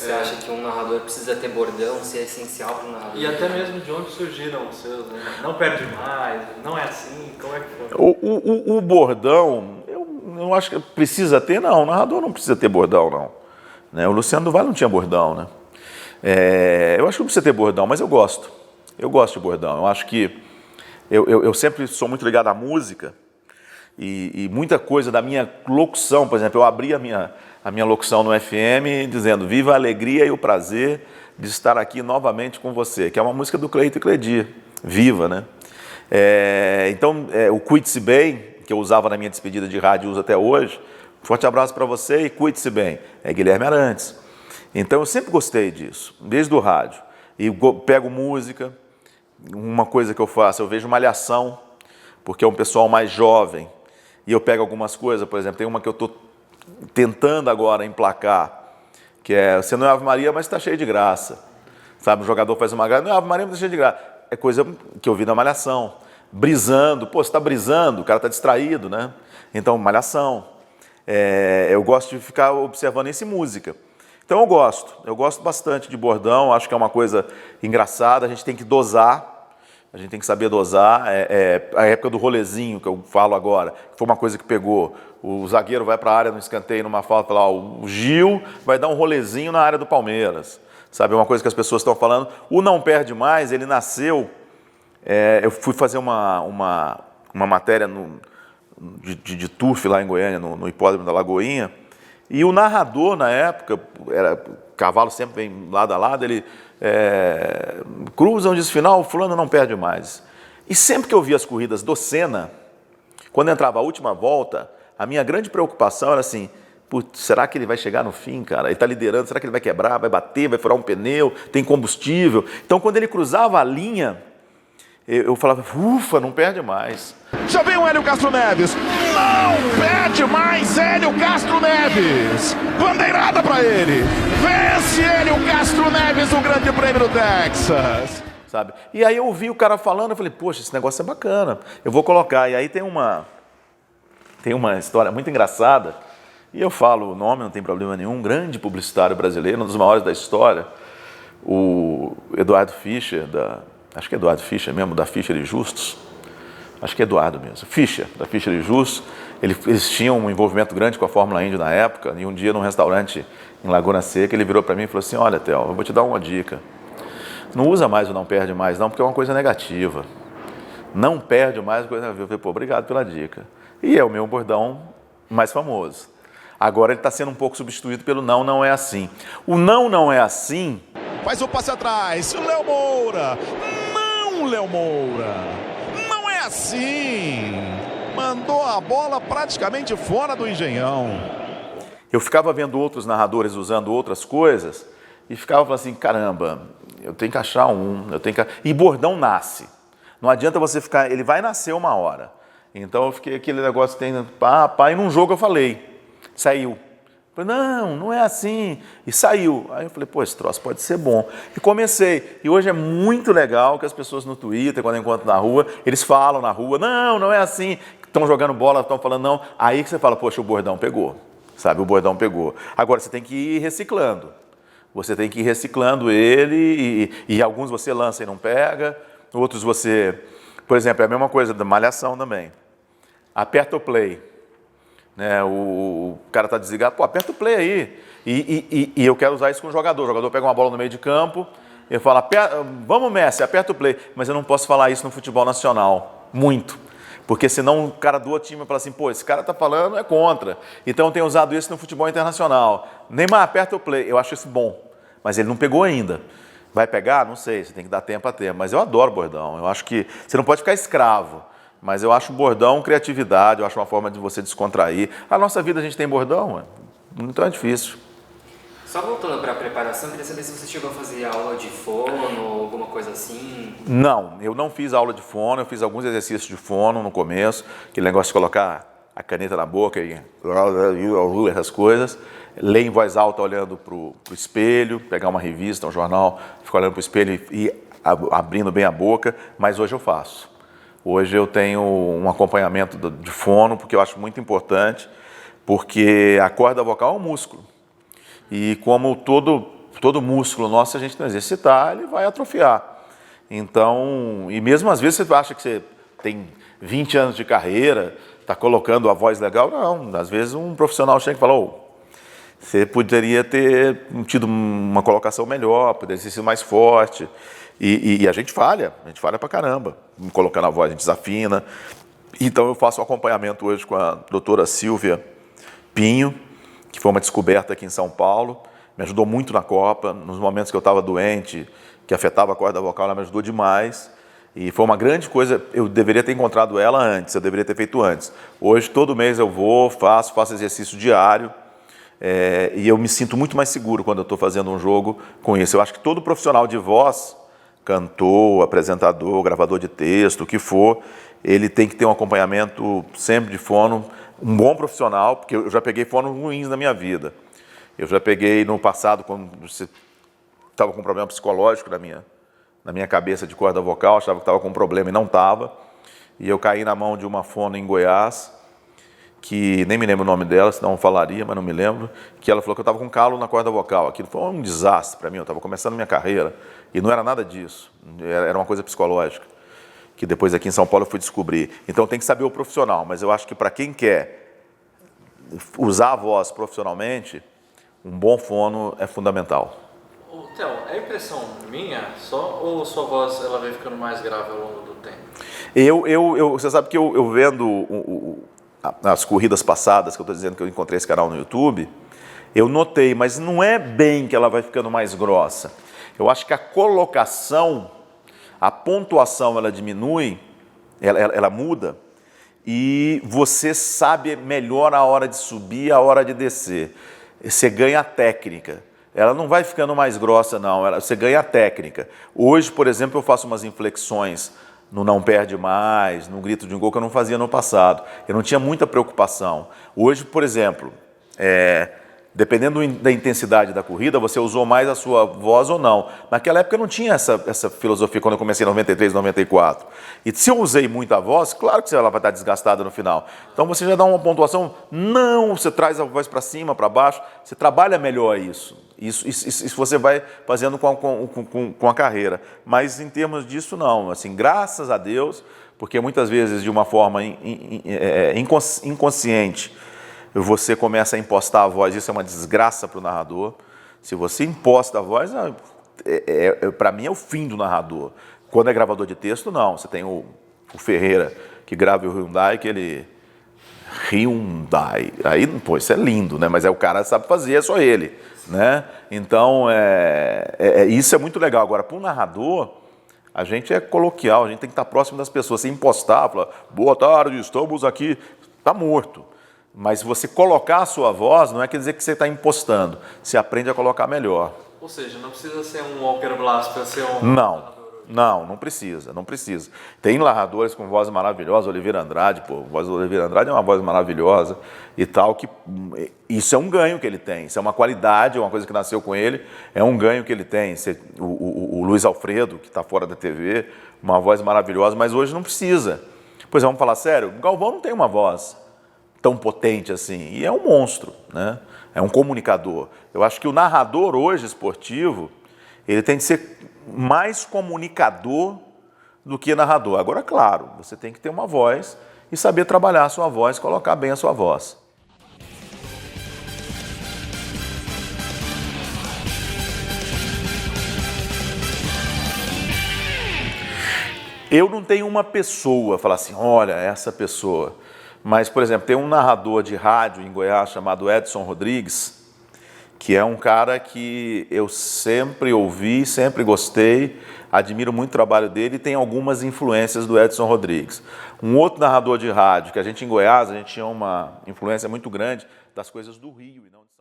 Você acha que um narrador precisa ter bordão, se é essencial para o narrador? E até mesmo de onde surgiram os seus, né? Não perde mais, não é assim, como é que foi? O bordão, eu acho que precisa ter, não. O narrador não precisa ter bordão, não. Né? O Luciano do Vale não tinha bordão, né? Eu acho que não precisa ter bordão, mas eu gosto. Eu gosto de bordão. Eu acho que eu sempre sou muito ligado à música e muita coisa da minha locução, por exemplo, eu abri a minha locução no FM dizendo "Viva a alegria e o prazer de estar aqui novamente com você", que é uma música do Cleito e Cledir, Viva, né? Então, o Cuide-se Bem, que eu usava na minha despedida de rádio e uso até hoje, forte abraço para você e cuide-se bem, é Guilherme Arantes. Então, eu sempre gostei disso, desde o rádio. E pego música, uma coisa que eu faço, eu vejo Malhação, porque é um pessoal mais jovem, e eu pego algumas coisas, por exemplo, tem uma que eu estou tentando agora emplacar, que é "Você não é Ave Maria, mas está cheio de graça". Sabe, o jogador faz uma graça, "Não é Ave Maria, mas está cheio de graça". É coisa que eu vi na Malhação. Brisando, pô, você está brisando, o cara está distraído, né? Então, Malhação. Eu gosto de ficar observando isso em música. Então eu gosto bastante de bordão, acho que é uma coisa engraçada, a gente tem que dosar, a gente tem que saber dosar. A época do rolezinho, que eu falo agora, que foi uma coisa que pegou, o zagueiro vai para a área no escanteio, numa falta, lá, o Gil vai dar um rolezinho na área do Palmeiras, sabe, é uma coisa que as pessoas estão falando. O Não Perde Mais, ele nasceu, eu fui fazer uma matéria de turf lá em Goiânia, no hipódromo da Lagoinha, e o narrador, na época, cavalo sempre vem lado a lado, ele cruzam, diz final, fulano não perde mais. E sempre que eu via as corridas do Senna, quando entrava a última volta, a minha grande preocupação era assim, putz, será que ele vai chegar no fim, cara? Ele está liderando, será que ele vai quebrar, vai bater, vai furar um pneu, tem combustível? Então, quando ele cruzava a linha, eu falava, ufa, não perde mais. Já vem o Hélio Castro Neves. Não perde mais Hélio Castro Neves. Bandeirada para ele. Vence Hélio Castro Neves o Grande Prêmio do Texas. Sabe? E aí eu ouvi o cara falando, eu falei, poxa, esse negócio é bacana. Eu vou colocar. E aí tem uma história muito engraçada. E eu falo o nome, não tem problema nenhum. Um grande publicitário brasileiro, um dos maiores da história. O Eduardo Fischer, acho que é Eduardo Fischer mesmo, da Fischer e Justus. Acho que é Eduardo mesmo. Fischer, da Fischer e Justus. Eles tinham um envolvimento grande com a Fórmula Indy na época. E um dia, num restaurante em Laguna Seca, ele virou para mim e falou assim, olha, Theo, eu vou te dar uma dica. Não usa mais o não perde mais, não, porque é uma coisa negativa. Não perde mais, coisa negativa. Eu falei, pô, obrigado pela dica. E é o meu bordão mais famoso. Agora ele está sendo um pouco substituído pelo não é assim. O não é assim... Faz o passe atrás, Léo Moura. Não, Léo Moura. Não é assim. Mandou a bola praticamente fora do Engenhão. Eu ficava vendo outros narradores usando outras coisas e ficava falando assim, caramba, eu tenho que achar E bordão nasce. Não adianta você ficar... Ele vai nascer uma hora. Então eu fiquei aquele negócio, e num jogo eu falei, saiu. Eu falei, não é assim. E saiu. Aí eu falei, pô, esse troço pode ser bom. E comecei. E hoje é muito legal que as pessoas no Twitter, quando encontram na rua, eles falam na rua, não é assim. Estão jogando bola, estão falando não. Aí que você fala, poxa, o bordão pegou. Sabe, o bordão pegou. Agora você tem que ir reciclando. Você tem que ir reciclando ele e alguns você lança e não pega. Outros você... Por exemplo, é a mesma coisa da Malhação também. Aperta o play. Né, o cara está desligado, pô, aperta o play aí. E eu quero usar isso com o jogador. O jogador pega uma bola no meio de campo, eu falo, vamos Messi, aperta o play. Mas eu não posso falar isso no futebol nacional, muito. Porque senão o cara do outro time fala assim, pô, esse cara está falando, é contra. Então eu tenho usado isso no futebol internacional. Neymar, aperta o play. Eu acho isso bom, mas ele não pegou ainda. Vai pegar? Não sei, você tem que dar tempo a tempo. Mas eu adoro bordão, eu acho que você não pode ficar escravo. Mas eu acho bordão criatividade, eu acho uma forma de você descontrair. A nossa vida a gente tem bordão, então é difícil. Só voltando para a preparação, queria saber se você chegou a fazer aula de fono, alguma coisa assim. Não, eu não fiz aula de fono, eu fiz alguns exercícios de fono no começo, aquele negócio de colocar a caneta na boca e essas coisas. Ler em voz alta olhando para o espelho, pegar uma revista, um jornal, ficar olhando para o espelho e abrindo bem a boca, mas hoje eu faço. Hoje eu tenho um acompanhamento de fono, porque eu acho muito importante, porque a corda vocal é um músculo. E como todo todo músculo nosso, se a gente não exercitar, ele vai atrofiar. Então, e mesmo às vezes você acha que você tem 20 anos de carreira, está colocando a voz legal, não. Às vezes um profissional chega e fala, você poderia ter tido uma colocação melhor, poderia ter sido mais forte. E a gente falha pra caramba, colocando a voz, a gente desafina. Então eu faço um acompanhamento hoje com a doutora Silvia Pinho, que foi uma descoberta aqui em São Paulo, me ajudou muito na Copa, nos momentos que eu estava doente, que afetava a corda vocal, ela me ajudou demais. E foi uma grande coisa, eu deveria ter encontrado ela antes, eu deveria ter feito antes. Hoje, todo mês eu vou, faço exercício diário, e eu me sinto muito mais seguro quando eu estou fazendo um jogo com isso. Eu acho que todo profissional de voz, cantor, apresentador, gravador de texto, o que for, ele tem que ter um acompanhamento sempre de fono, um bom profissional, porque eu já peguei fonos ruins na minha vida. Eu já peguei no passado, quando você estava com um problema psicológico na minha cabeça de corda vocal, achava que estava com um problema e não estava. E eu caí na mão de uma fono em Goiás, que nem me lembro o nome dela, senão eu falaria, mas não me lembro, que ela falou que eu estava com calo na corda vocal. Aquilo foi um desastre para mim, eu estava começando minha carreira, e não era nada disso, era uma coisa psicológica, que depois aqui em São Paulo eu fui descobrir. Então tem que saber o profissional, mas eu acho que para quem quer usar a voz profissionalmente, um bom fono é fundamental. Theo, é impressão minha só, ou sua voz ela vem ficando mais grave ao longo do tempo? Você sabe que eu vendo as corridas passadas, que eu estou dizendo que eu encontrei esse canal no YouTube, eu notei, mas não é bem que ela vai ficando mais grossa. Eu acho que a colocação, a pontuação, ela diminui, ela muda, e você sabe melhor a hora de subir, a hora de descer. Você ganha a técnica. Ela não vai ficando mais grossa, não. Você ganha a técnica. Hoje, por exemplo, eu faço umas inflexões no não perde mais, no grito de um gol que eu não fazia no passado. Eu não tinha muita preocupação. Hoje, por exemplo, dependendo da intensidade da corrida, você usou mais a sua voz ou não. Naquela época eu não tinha essa filosofia quando eu comecei em 93, 94. E se eu usei muita voz, claro que ela vai estar desgastada no final. Então você já dá uma pontuação, não, você traz a voz para cima, para baixo, você trabalha melhor isso. Isso você vai fazendo com a carreira. Mas em termos disso, não. Assim, graças a Deus, porque muitas vezes de uma forma inconsciente, você começa a impostar a voz, isso é uma desgraça para o narrador. Se você imposta a voz, para mim é o fim do narrador. Quando é gravador de texto, não. Você tem o Ferreira, que grava o Hyundai, que ele... Hyundai. Aí, pô, isso é lindo, né? Mas o cara sabe fazer, é só ele, né? Então, isso é muito legal. Agora, para o narrador, a gente é coloquial, a gente tem que estar próximo das pessoas. Se impostar, falar, boa tarde, estamos aqui, está morto. Mas se você colocar a sua voz, não quer dizer que você está impostando. Você aprende a colocar melhor. Ou seja, não precisa ser um Walker Blast para ser um... Não precisa. Tem narradores com voz maravilhosa, Oliveira Andrade, a voz do Oliveira Andrade é uma voz maravilhosa e tal, que isso é um ganho que ele tem, isso é uma qualidade, é uma coisa que nasceu com ele, é um ganho que ele tem. O Luiz Alfredo, que está fora da TV, uma voz maravilhosa, mas hoje não precisa. Pois vamos falar sério, o Galvão não tem uma voz tão potente assim, e é um monstro, né? É um comunicador. Eu acho que o narrador hoje esportivo, ele tem que ser mais comunicador do que narrador. Agora, claro, você tem que ter uma voz e saber trabalhar a sua voz, colocar bem a sua voz. Eu não tenho uma pessoa, falar assim, olha, essa pessoa. Mas, por exemplo, tem um narrador de rádio em Goiás chamado Edson Rodrigues, que é um cara que eu sempre ouvi, sempre gostei, admiro muito o trabalho dele e tem algumas influências do Edson Rodrigues. Um outro narrador de rádio, que a gente em Goiás, a gente tinha uma influência muito grande das coisas do Rio e não de São Paulo.